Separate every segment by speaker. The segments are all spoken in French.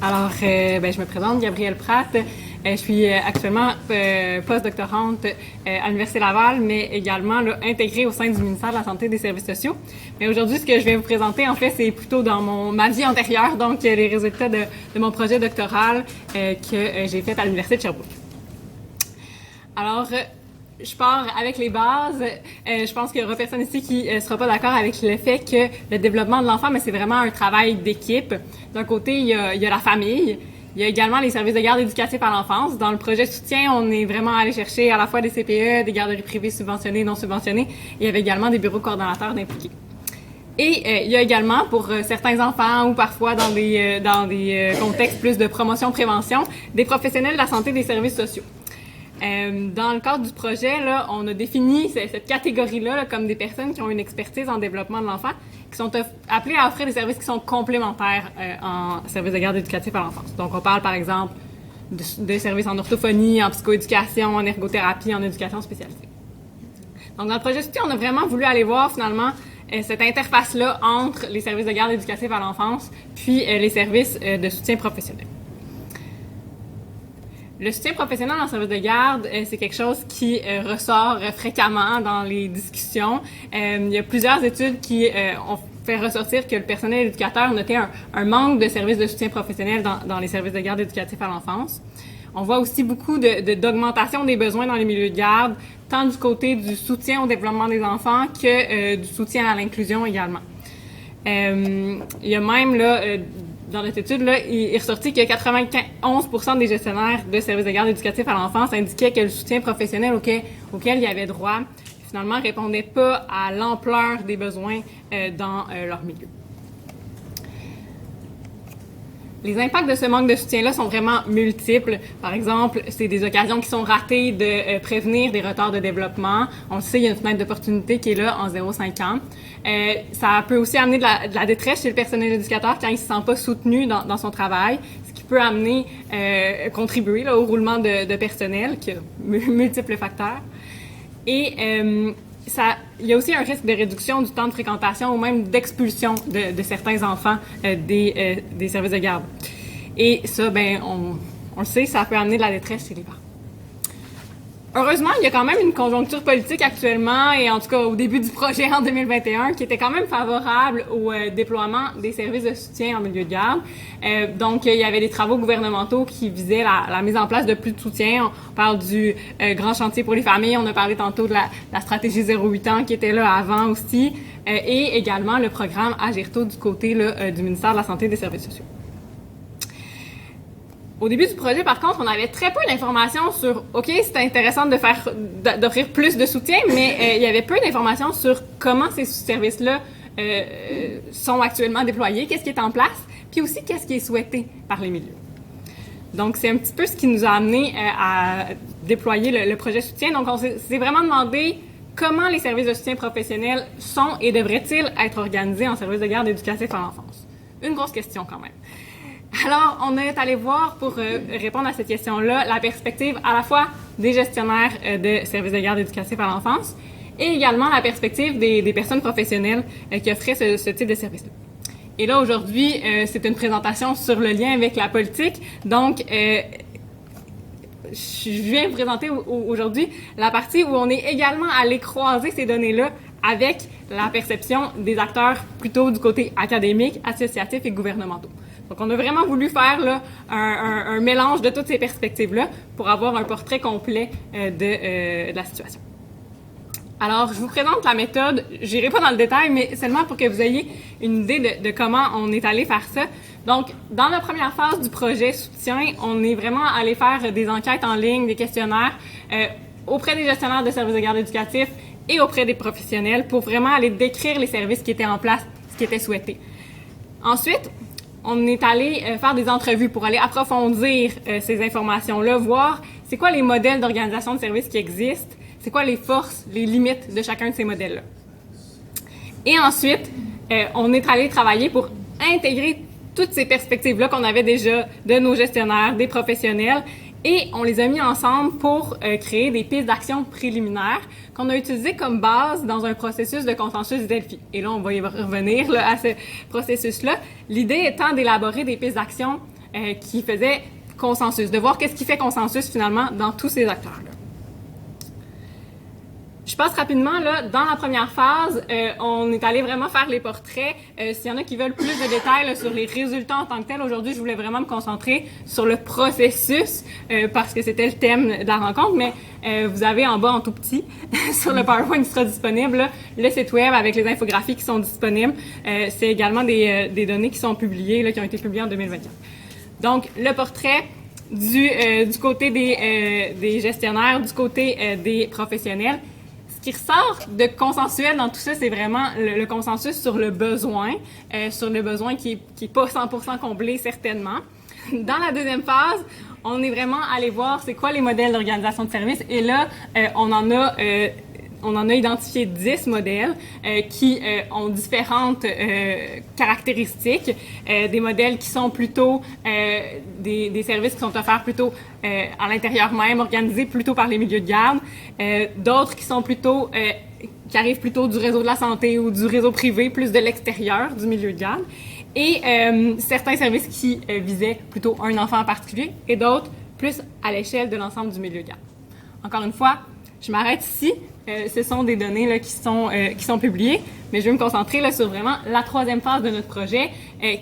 Speaker 1: Je me présente, Gabrielle Pratt. Je suis actuellement postdoctorante à l'Université Laval, mais également là, intégrée au sein du ministère de la Santé et des Services sociaux. Mais aujourd'hui, ce que je vais vous présenter, en fait, c'est plutôt dans ma vie antérieure, donc les résultats de mon projet doctoral que j'ai fait à l'Université de Sherbrooke. Alors, je pars avec les bases. Je pense qu'il n'y aura personne ici qui ne sera pas d'accord avec le fait que le développement de l'enfant, mais c'est vraiment un travail d'équipe. D'un côté, il y a la famille. Il y a également les services de garde éducatifs à l'enfance. Dans le projet soutien, on est vraiment allé chercher à la fois des CPE, des garderies privées subventionnées et non subventionnées. Il y avait également des bureaux coordonnateurs d'impliqués. Et il y a également, pour certains enfants ou parfois dans des contextes plus de promotion-prévention, des professionnels de la santé et des services sociaux. Dans le cadre du projet, là, on a défini cette catégorie-là là, comme des personnes qui ont une expertise en développement de l'enfant, qui sont appelées à offrir des services qui sont complémentaires en services de garde éducatif à l'enfance. Donc, on parle, par exemple, de services en orthophonie, en psychoéducation, en ergothérapie, en éducation spécialisée. Donc, dans le projet soutien, on a vraiment voulu aller voir, finalement, cette interface-là entre les services de garde éducatif à l'enfance puis les services de soutien professionnel. Le soutien professionnel en service de garde, c'est quelque chose qui ressort fréquemment dans les discussions. Il y a plusieurs études qui ont fait ressortir que le personnel éducateur notait un manque de services de soutien professionnel dans les services de garde éducatifs à l'enfance. On voit aussi beaucoup d'augmentation des besoins dans les milieux de garde, tant du côté du soutien au développement des enfants que du soutien à l'inclusion également. Il y a même là dans notre étude, là, il est ressorti que 91% des gestionnaires de services de garde éducatifs à l'enfance indiquaient que le soutien professionnel auquel il y avait droit, finalement, ne répondait pas à l'ampleur des besoins dans leur milieu. Les impacts de ce manque de soutien-là sont vraiment multiples. Par exemple, c'est des occasions qui sont ratées de prévenir des retards de développement. On le sait, il y a une fenêtre d'opportunité qui est là en 0-5 ans. Ça peut aussi amener de la détresse chez le personnel éducateur quand il ne se sent pas soutenu dans son travail, ce qui peut amener, contribuer là, au roulement de personnel, qui a multiples facteurs. Et il y a aussi un risque de réduction du temps de fréquentation ou même d'expulsion de certains enfants des services de garde. Et ça, on le sait, ça peut amener de la détresse chez les parents. Heureusement, il y a quand même une conjoncture politique actuellement, et en tout cas au début du projet en 2021, qui était quand même favorable au déploiement des services de soutien en milieu de garde. Donc, il y avait des travaux gouvernementaux qui visaient la mise en place de plus de soutien. On parle du grand chantier pour les familles, on a parlé tantôt de la stratégie 0-8 ans qui était là avant aussi, et également le programme Agirto du côté là, du ministère de la Santé et des Services sociaux. Au début du projet, par contre, on avait très peu d'informations sur, OK, c'était intéressant d'offrir plus de soutien, mais il y avait peu d'informations sur comment ces services-là sont actuellement déployés, qu'est-ce qui est en place, puis aussi qu'est-ce qui est souhaité par les milieux. Donc, c'est un petit peu ce qui nous a amené à déployer le projet soutien. Donc, on s'est vraiment demandé comment les services de soutien professionnel sont et devraient-ils être organisés en services de garde éducatif à l'enfance. Une grosse question quand même. Alors, on est allé voir, pour répondre à cette question-là, la perspective à la fois des gestionnaires de services de garde éducatifs à l'enfance et également la perspective des personnes professionnelles qui offraient ce type de service-là. Et là, aujourd'hui, c'est une présentation sur le lien avec la politique. Donc, je viens vous présenter aujourd'hui la partie où on est également allé croiser ces données-là avec la perception des acteurs plutôt du côté académique, associatif et gouvernementaux. Donc, on a vraiment voulu faire là, un mélange de toutes ces perspectives-là pour avoir un portrait complet de la situation. Alors, je vous présente la méthode. Je n'irai pas dans le détail, mais seulement pour que vous ayez une idée de comment on est allé faire ça. Donc, dans la première phase du projet soutien, on est vraiment allé faire des enquêtes en ligne, des questionnaires auprès des gestionnaires de services de garde éducatifs et auprès des professionnels pour vraiment aller décrire les services qui étaient en place, ce qui était souhaité. Ensuite, on est allé faire des entrevues pour aller approfondir ces informations-là, voir c'est quoi les modèles d'organisation de services qui existent, c'est quoi les forces, les limites de chacun de ces modèles-là. Et ensuite, on est allé travailler pour intégrer toutes ces perspectives-là qu'on avait déjà de nos gestionnaires, des professionnels, et on les a mis ensemble pour créer des pistes d'action préliminaires qu'on a utilisées comme base dans un processus de consensus Delphi. Et là, on va y revenir là, à ce processus-là. L'idée étant d'élaborer des pistes d'action qui faisait consensus, de voir qu'est-ce qui fait consensus finalement dans tous ces acteurs-là. Je passe rapidement, là, dans la première phase, on est allé vraiment faire les portraits. S'il y en a qui veulent plus de détails là, sur les résultats en tant que tels, aujourd'hui, je voulais vraiment me concentrer sur le processus, parce que c'était le thème de la rencontre, mais vous avez en bas en tout petit, sur le PowerPoint qui sera disponible, là, le site web avec les infographies qui sont disponibles. C'est également des données qui sont publiées, là, qui ont été publiées en 2024. Donc, le portrait du côté des gestionnaires, du côté des professionnels. Ce qui ressort de consensuel dans tout ça, c'est vraiment le consensus sur le besoin qui est pas 100% comblé certainement. Dans la deuxième phase, on est vraiment allé voir c'est quoi les modèles d'organisation de services et là, on en a identifié 10 modèles qui ont différentes caractéristiques. Des modèles qui sont plutôt des services qui sont offerts plutôt à l'intérieur même, organisés plutôt par les milieux de garde. D'autres qui sont plutôt qui arrivent plutôt du réseau de la santé ou du réseau privé, plus de l'extérieur du milieu de garde. Et certains services qui visaient plutôt un enfant en particulier et d'autres plus à l'échelle de l'ensemble du milieu de garde. Encore une fois, je m'arrête ici. Ce sont des données là, qui sont publiées, mais je vais me concentrer là, sur vraiment la troisième phase de notre projet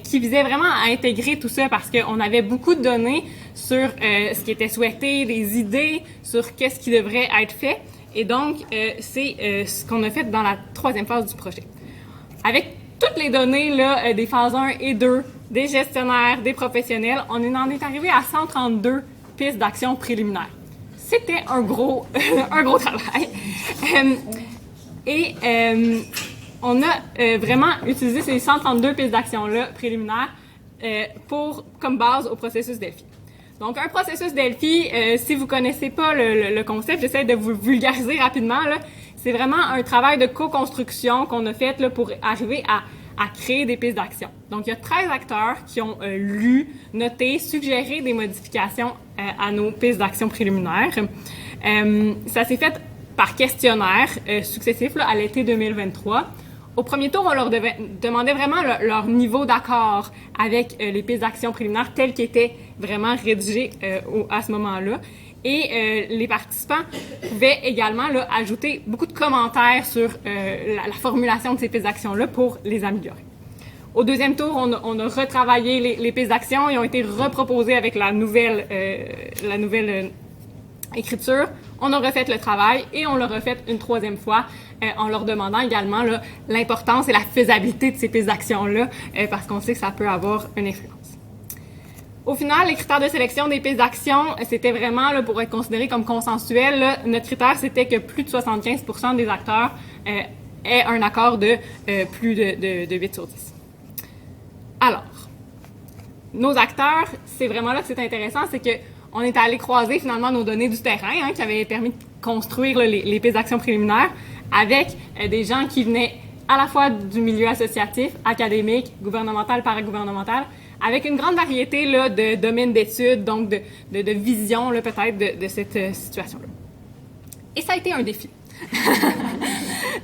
Speaker 1: qui visait vraiment à intégrer tout ça parce qu'on avait beaucoup de données sur ce qui était souhaité, des idées sur qu'est-ce qui devrait être fait. Et donc, c'est ce qu'on a fait dans la troisième phase du projet. Avec toutes les données là, des phases 1 et 2, des gestionnaires, des professionnels, on en est arrivé à 132 pistes d'action préliminaires. C'était un gros travail. On a vraiment utilisé ces 132 pistes d'action-là préliminaires comme base au processus Delphi. Donc, un processus Delphi, si vous connaissez pas le concept, j'essaie de vous vulgariser rapidement. Là, c'est vraiment un travail de co-construction qu'on a fait là, pour arriver à créer des pistes d'action. Donc, il y a 13 acteurs qui ont lu, noté, suggéré des modifications à nos pistes d'action préliminaires. Ça s'est fait par questionnaire successif là, à l'été 2023. Au premier tour, on leur demandait vraiment leur niveau d'accord avec les pistes d'action préliminaires telles qu'elles étaient vraiment rédigées à ce moment-là. Et les participants pouvaient également là, ajouter beaucoup de commentaires sur la formulation de ces pistes d'action-là pour les améliorer. Au deuxième tour, on a retravaillé les pistes d'action et ont été reproposées avec la nouvelle écriture. On a refait le travail et on l'a refait une troisième fois en leur demandant également là, l'importance et la faisabilité de ces pistes d'action-là parce qu'on sait que ça peut avoir une influence. Au final, les critères de sélection des pistes d'action, c'était vraiment, là, pour être considéré comme consensuel, là, notre critère, c'était que plus de 75% des acteurs aient un accord de plus de 8 sur 10. Alors, nos acteurs, c'est vraiment là que c'est intéressant, c'est que on est allé croiser finalement nos données du terrain qui avaient permis de construire là, les pistes d'action préliminaires avec des gens qui venaient à la fois du milieu associatif, académique, gouvernemental, paragouvernemental, avec une grande variété là, de domaines d'études, donc de vision là, peut-être de cette situation-là. Et ça a été un défi.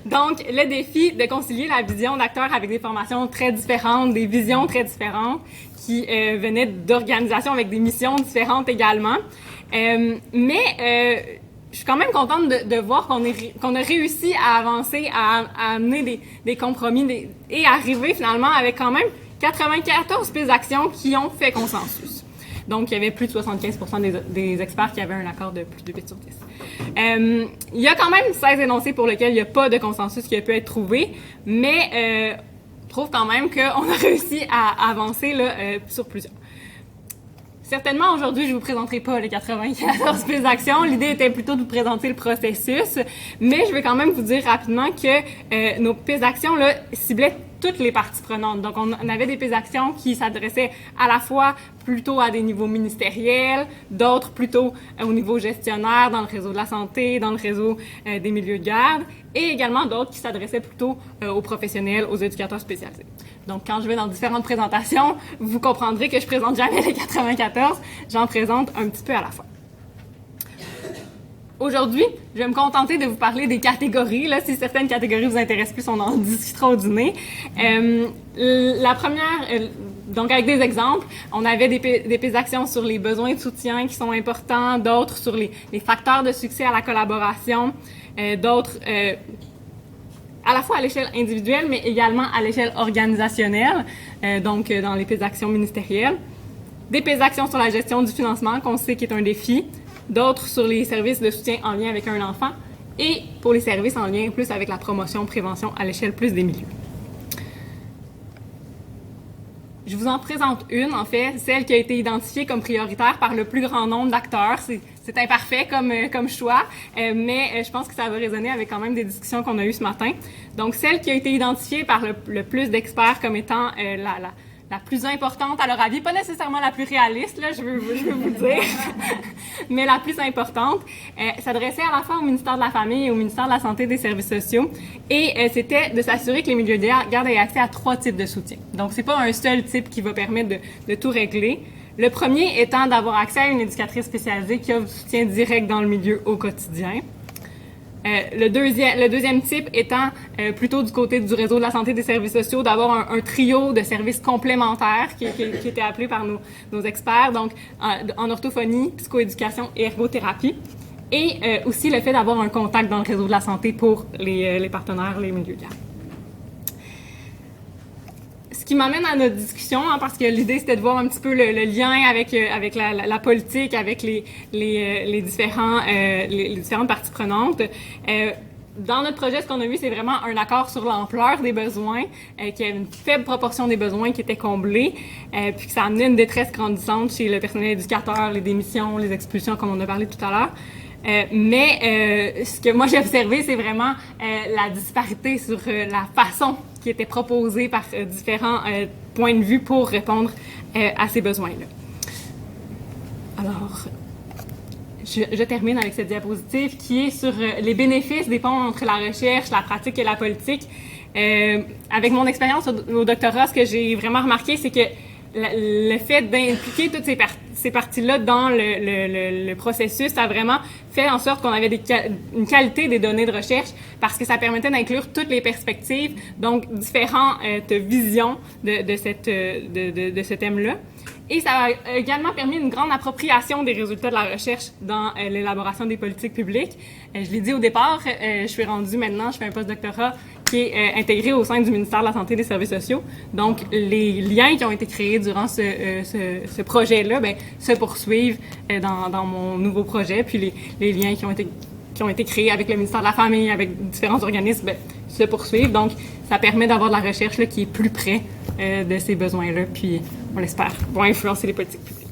Speaker 1: Donc, le défi de concilier la vision d'acteurs avec des formations très différentes, des visions très différentes, qui venaient d'organisations avec des missions différentes également. Mais je suis quand même contente de voir qu'on a réussi à avancer, à amener des compromis et arriver finalement avec quand même 94 pistes d'action qui ont fait consensus. Donc, il y avait plus de 75% des experts qui avaient un accord de plus de 8 sur 10. Il y a quand même 16 énoncés pour lesquels il n'y a pas de consensus qui a pu être trouvé, mais je trouve quand même qu'on a réussi à avancer là, sur plusieurs. Certainement, aujourd'hui, je ne vous présenterai pas les 94 pistes d'action. L'idée était plutôt de vous présenter le processus, mais je vais quand même vous dire rapidement que nos pistes d'action là, ciblaient toutes les parties prenantes. Donc, on avait des pistes d'action qui s'adressaient à la fois plutôt à des niveaux ministériels, d'autres plutôt au niveau gestionnaire, dans le réseau de la santé, dans le réseau des milieux de garde, et également d'autres qui s'adressaient plutôt aux professionnels, aux éducateurs spécialisés. Donc, quand je vais dans différentes présentations, vous comprendrez que je présente jamais les 94, j'en présente un petit peu à la fois. Aujourd'hui, je vais me contenter de vous parler des catégories. Là, si certaines catégories vous intéressent plus, on en discutera au dîner. La première Donc, avec des exemples, on avait des pistes d'action sur les besoins de soutien qui sont importants, d'autres sur les facteurs de succès à la collaboration, d'autres à la fois à l'échelle individuelle, mais également à l'échelle organisationnelle, donc dans les pistes d'action ministérielles. Des pistes d'action sur la gestion du financement, qu'on sait qui est un défi, d'autres sur les services de soutien en lien avec un enfant, et pour les services en lien plus avec la promotion, prévention à l'échelle plus des milieux. Je vous en présente une, en fait, celle qui a été identifiée comme prioritaire par le plus grand nombre d'acteurs. C'est imparfait comme choix, mais je pense que ça va résonner avec quand même des discussions qu'on a eues ce matin. Donc, celle qui a été identifiée par le plus d'experts comme étant la plus importante à leur avis, pas nécessairement la plus réaliste, là, je veux vous le dire, mais la plus importante, s'adressait à la fois au ministère de la Famille et au ministère de la Santé et des Services sociaux, et c'était de s'assurer que les milieux de garde aient accès à 3 types de soutien. Donc, c'est pas un seul type qui va permettre de tout régler. Le premier étant d'avoir accès à une éducatrice spécialisée qui offre du soutien direct dans le milieu au quotidien. Le deuxième type étant plutôt du côté du réseau de la santé et des services sociaux, d'avoir un trio de services complémentaires qui était appelé par nos experts, donc en orthophonie, psychoéducation et ergothérapie. Et aussi le fait d'avoir un contact dans le réseau de la santé pour les partenaires, les milieux de garde. Ce qui m'amène à notre discussion, parce que l'idée c'était de voir un petit peu le lien avec la politique, avec les différentes parties prenantes. Dans notre projet, ce qu'on a vu, c'est vraiment un accord sur l'ampleur des besoins, qu'il y avait une faible proportion des besoins qui étaient comblés, puis que ça amenait une détresse grandissante chez le personnel éducateur, les démissions, les expulsions, comme on a parlé tout à l'heure. Mais ce que moi j'ai observé, c'est vraiment la disparité sur la façon qui était proposée par différents points de vue pour répondre à ces besoins-là. Alors, je termine avec cette diapositive qui est sur les bénéfices des ponts entre la recherche, la pratique et la politique. Avec mon expérience au doctorat, ce que j'ai vraiment remarqué, c'est que le fait d'impliquer toutes ces parties-là dans le processus, ça a vraiment fait en sorte qu'on avait une qualité des données de recherche parce que ça permettait d'inclure toutes les perspectives, donc différentes visions de ce thème-là. Et ça a également permis une grande appropriation des résultats de la recherche dans l'élaboration des politiques publiques. Je l'ai dit au départ, je suis rendue maintenant, je fais un postdoctorat qui est intégré au sein du ministère de la Santé et des Services sociaux. Donc, les liens qui ont été créés durant ce projet-là se poursuivent dans mon nouveau projet. Puis les liens qui ont été créés avec le ministère de la Famille, avec différents organismes, se poursuivent. Donc, ça permet d'avoir de la recherche là, qui est plus près de ces besoins-là. Puis, on l'espère, vont influencer les politiques publiques.